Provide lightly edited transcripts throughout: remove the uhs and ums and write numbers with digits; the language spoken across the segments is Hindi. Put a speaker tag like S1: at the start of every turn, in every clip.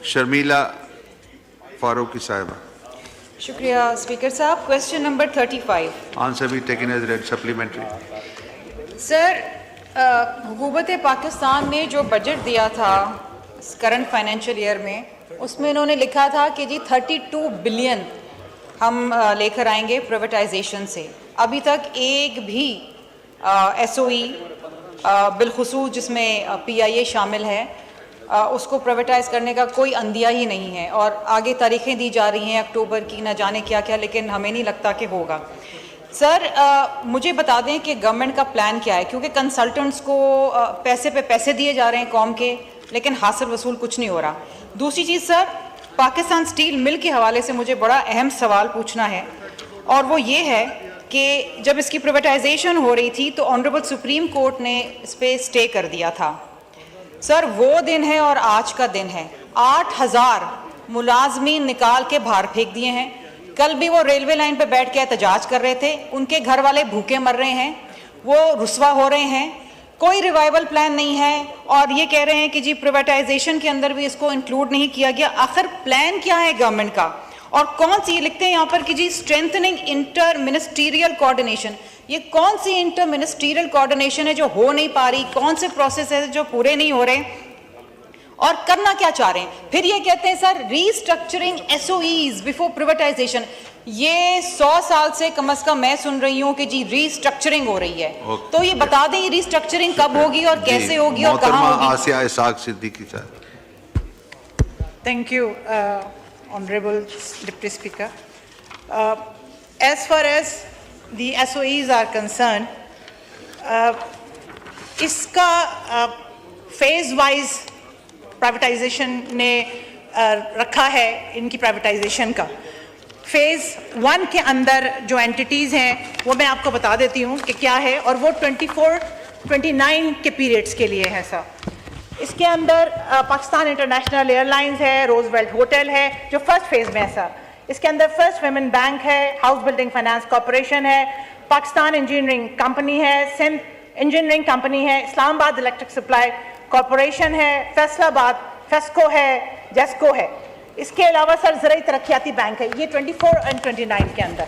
S1: शर्मिला फारूकी साहिबा।
S2: शुक्रिया स्पीकर साहब। Question number 35।
S1: Answer be taken as read supplementary.
S2: Sir, हुकूमत पाकिस्तान ने जो बजट दिया था करंट फाइनेंशियल ईयर में, उसमें इन्होंने लिखा था कि जी 32 बिलियन हम लेकर आएंगे प्राइवेटाइजेशन से। अभी तक एक भी SOE बिलखुसूस जिसमें PIA शामिल है उसको प्राइवेटाइज करने का कोई अंदिया ही नहीं है, और आगे तारीखें दी जा रही हैं अक्टूबर की, ना जाने क्या क्या, लेकिन हमें नहीं लगता कि होगा। सर, मुझे बता दें कि गवर्नमेंट का प्लान क्या है, क्योंकि कंसल्टेंट्स को पैसे पे पैसे दिए जा रहे हैं कौम के, लेकिन हासिल वसूल कुछ नहीं हो रहा। दूसरी चीज़ सर, पाकिस्तान स्टील मिल के हवाले से मुझे बड़ा अहम सवाल पूछना है, और वो ये है कि जब इसकी प्राइवेटाइजेशन हो रही थी तो ऑनरेबल सुप्रीम कोर्ट ने इस पर स्टे कर दिया था। सर, वो दिन है और आज का दिन है, 8000 मुलाजमीन निकाल के बाहर फेंक दिए हैं। कल भी वो रेलवे लाइन पे बैठ के एहतजाज कर रहे थे, उनके घर वाले भूखे मर रहे हैं, वो रुस्वा हो रहे हैं। कोई रिवाइवल प्लान नहीं है, और ये कह रहे हैं कि जी प्राइवेटाइजेशन के अंदर भी इसको इंक्लूड नहीं किया गया। आखिर प्लान क्या है गवर्नमेंट का, और कौन सी, लिखते हैं यहाँ पर कि जी स्ट्रेंथनिंग इंटर मिनिस्टीरियल कोऑर्डिनेशन, ये कौन सी इंटर मिनिस्टीरियल कोऑर्डिनेशन है जो हो नहीं पा रही? कौन से प्रोसेस है जो पूरे नहीं हो रहे, और करना क्या चाह रहे हैं? फिर ये कहते हैं sir restructuring SOEs before privatisation. ये 100 साल से कम अज कम मैं सुन रही हूँ कि जी रीस्ट्रक्चरिंग हो रही है। तो ये बता दें ये रीस्ट्रक्चरिंग कब होगी और कैसे होगी और कहाँ होगी?
S1: आसिया इसाक सिद्दीकी साहब।
S3: Thank you, Honorable Deputy Speaker. As far as the SOEs are concerned, इसका फेज वाइज प्राइवेटाइजेशन ने रखा है। इनकी प्राइवेटाइजेशन का फेज़ 1 के अंदर जो एंटिटीज़ हैं वो मैं आपको बता देती हूँ कि क्या है, और वो 24-29 के पीरियड्स के लिए है सर। इसके अंदर पाकिस्तान इंटरनेशनल एयरलाइंस है, रोजवेल्ट होटल है जो फर्स्ट फेज़ में है सर। इसके अंदर फर्स्ट वुमेन बैंक है, हाउस बिल्डिंग फाइनेंस कॉरपोरेशन है, पाकिस्तान इंजीनियरिंग कंपनी है, सिंध इंजीनियरिंग कंपनी है, इस्लामाबाद इलेक्ट्रिक सप्लाई कॉरपोरेशन है, फैसलाबाद फेस्को है, जेस्को है। इसके अलावा सर ज़राई तरक्याती बैंक है। ये 24 और 29 के अंदर,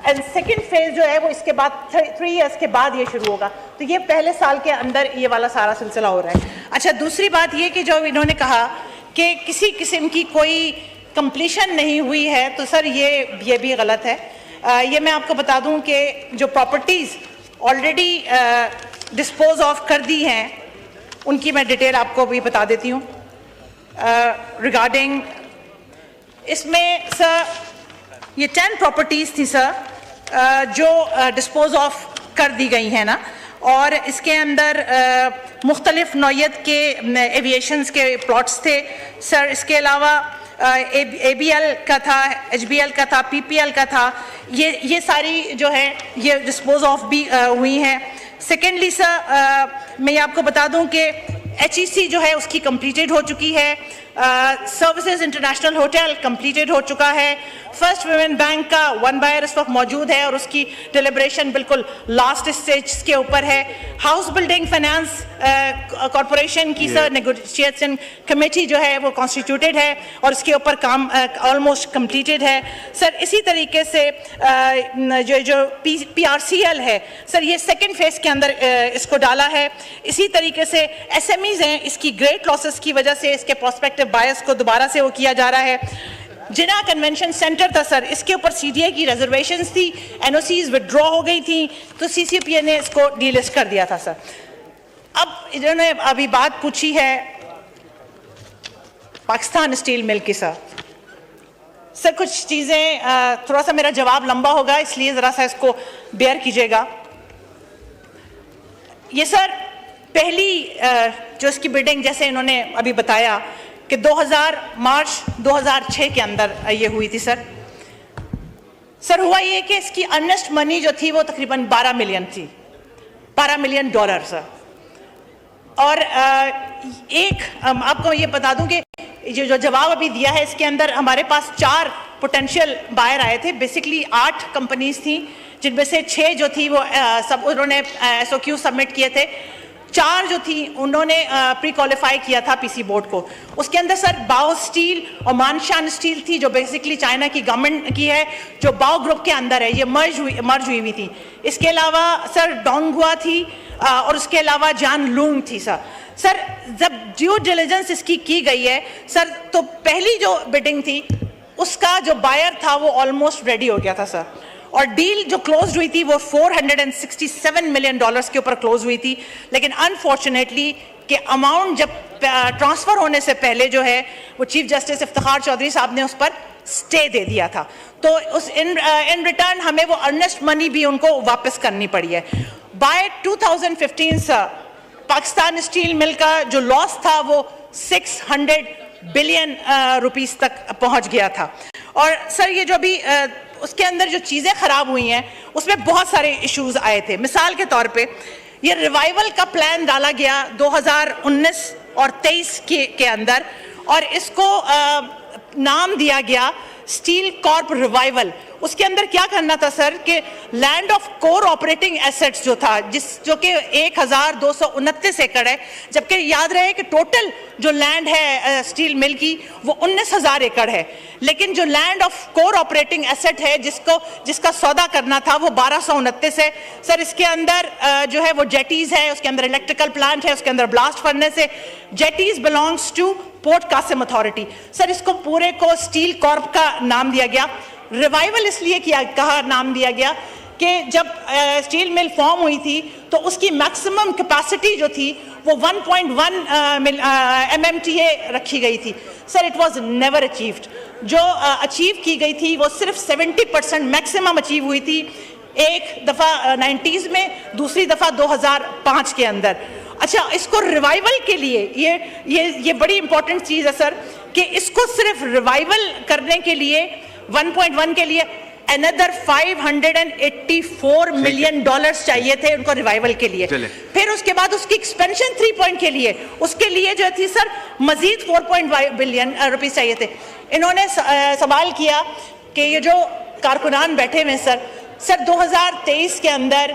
S3: एंड सेकेंड फेज़ जो है वो इसके बाद 3 ईयर्स के बाद ये शुरू होगा। तो ये पहले साल के अंदर ये वाला सारा सिलसिला हो रहा है। अच्छा, दूसरी बात ये कि जो इन्होंने कहा कि किसी किस्म की कोई कंप्लीशन नहीं हुई है, तो सर ये भी गलत है। ये मैं आपको बता दूं कि जो प्रॉपर्टीज़ ऑलरेडी डिस्पोज ऑफ कर दी हैं उनकी मैं डिटेल आपको भी बता देती हूँ। रिगार्डिंग इसमें सर ये 10 प्रॉपर्टीज़ थी सर जो डिस्पोज ऑफ कर दी गई हैं ना, और इसके अंदर मुख्तलिफ नौयत के एविएशंस के प्लॉट्स थे सर। इसके अलावा ABL का था, HBL का था, PPL का था। ये सारी जो है ये डिस्पोज ऑफ भी हुई हैं। सेकेंडली सर मैं ये आपको बता दूं कि HEC जो है उसकी कंप्लीटेड हो चुकी है, सर्विसेज इंटरनेशनल होटल कंप्लीटेड हो चुका है, फर्स्ट वुमेन बैंक का 1 बायर इस वक्त मौजूद है और उसकी डिलिब्रेशन बिल्कुल लास्ट स्टेज के ऊपर है। हाउस बिल्डिंग फाइनेंस कॉरपोरेशन की सर नेगोशिएशन कमेटी जो है वो कॉन्स्टिट्यूटेड है और उसके ऊपर काम ऑलमोस्ट कंप्लीटेड है सर। इसी तरीके से जो PRCL है सर, ये सेकेंड फेज के अंदर इसको डाला है। इसी तरीके से SMEs हैं, इसकी ग्रेट लॉसेस की वजह से इसके प्रोस्पेक्टिव बायस को दोबारा से वो किया जा रहा है। जिना कन्वेंशन सेंटर था सर, इसके ऊपर CDA की रिजर्वेशंस थी, NOCs विड्रॉ हो गई थी, तो CCPA ने इसको डीलिस्ट कर दिया था सर। अब इन्होंने अभी बात पूछी है पाकिस्तान स्टील मिल की सर कुछ चीज़ें थोड़ा सा मेरा जवाब लंबा होगा, इसलिए ज़रा सा इसको बेयर कीजिएगा। ये सर पहली जो इसकी बिल्डिंग, जैसे इन्होंने अभी बताया कि मार्च 2006 के अंदर ये हुई थी सर। हुआ ये कि इसकी अर्नेस्ट मनी जो थी वो तकरीबन 12 मिलियन थी, $12 मिलियन सर। और आपको ये बता दूं कि जो जवाब अभी दिया है इसके अंदर हमारे पास 4 पोटेंशियल बायर आए थे। बेसिकली 8 कंपनीज थी, जिनमें से 6 जो थी वो सब उन्होंने SOQ सबमिट किए थे। 4 जो थी उन्होंने प्री क्वालिफाई किया था पीसी बोर्ड को। उसके अंदर सर बाओ स्टील और मानशान स्टील थी जो बेसिकली चाइना की गवर्नमेंट की है, जो बाओ ग्रुप के अंदर है, ये मर्ज हुई थी। इसके अलावा सर डोंगहुआ थी और उसके अलावा जान लूंग थी सर जब ड्यू डिलिजेंस इसकी की गई है सर, तो पहली जो बिडिंग थी उसका जो बायर था वो ऑलमोस्ट रेडी हो गया था सर, और डील जो क्लोज हुई थी वो $467 मिलियन के ऊपर क्लोज हुई थी। लेकिन अनफॉर्चुनेटली कि अमाउंट जब ट्रांसफर होने से पहले जो है वो चीफ जस्टिस इफ्तिखार चौधरी साहब ने उस पर स्टे दे दिया था, तो उस इन रिटर्न हमें वो अर्नेस्ट मनी भी उनको वापस करनी पड़ी है। By 2015 sir Pakistan steel mill का जो लॉस था वो 600 बिलियन रुपीस तक पहुंच गया था। और सर ये जो भी उसके अंदर जो चीज़ें ख़राब हुई हैं उसमें बहुत सारे इश्यूज आए थे। मिसाल के तौर पे ये रिवाइवल का प्लान डाला गया 2019 और 23 के अंदर, और इसको नाम दिया गया स्टील कॉर्प रिवाइवल। उसके अंदर क्या करना था सर कि land of core operating assets जो था जो कि 1229 एकड़ है, जबकि याद रहे कि टोटल जो लैंड है स्टील मिल की वो 19,000 एकड़ है, लेकिन जो land of core operating asset है जिसका सौदा करना था वो 1229 है सर। इसके अंदर जो है वो जेटीज है, उसके अंदर इलेक्ट्रिकल प्लांट है, उसके अंदर ब्लास्ट फर्नेस है। Jetties belongs to port Qasim authority sir. इसको पूरे को स्टील कॉर्प का नाम दिया गया। रिवाइवल इसलिए नाम दिया गया कि जब स्टील मिल फॉर्म हुई थी तो उसकी मैक्सिमम कैपेसिटी जो थी वो 1.1 MMTA रखी गई थी sir. It was never achieved. जो अचीव की गई थी वो सिर्फ 70% मैक्सिमम अचीव हुई थी, एक दफ़ा 90s में, दूसरी दफ़ा 2005 के अंदर। अच्छा, इसको रिवाइवल के लिए ये बड़ी इंपॉर्टेंट चीज़ है सर कि इसको सिर्फ रिवाइवल करने के लिए 1.1 के लिए अनदर $584 मिलियन चाहिए थे उनको रिवाइवल के लिए। फिर उसके बाद उसकी एक्सपेंशन 3 पॉइंट के लिए, उसके लिए जो थी सर मजीद 4.5 बिलियन रुपीस चाहिए थे। इन्होंने सवाल किया कि ये जो कारकुनान बैठे हुए सर 2023 के अंदर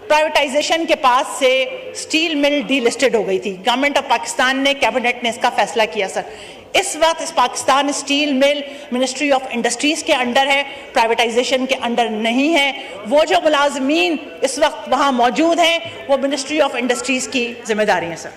S3: प्राइवेटाइजेशन के पास से स्टील मिल डीलिस्टेड हो गई थी। गवर्नमेंट ऑफ पाकिस्तान ने, कैबिनेट ने इसका फैसला किया सर। इस वक्त इस Pakistan steel mill ministry of industries के अंडर है, प्राइवेटाइजेशन के अंडर नहीं है। वो जो मुलाजमीन इस वक्त वहाँ मौजूद हैं वो मिनिस्ट्री ऑफ इंडस्ट्रीज की जिम्मेदारी है सर।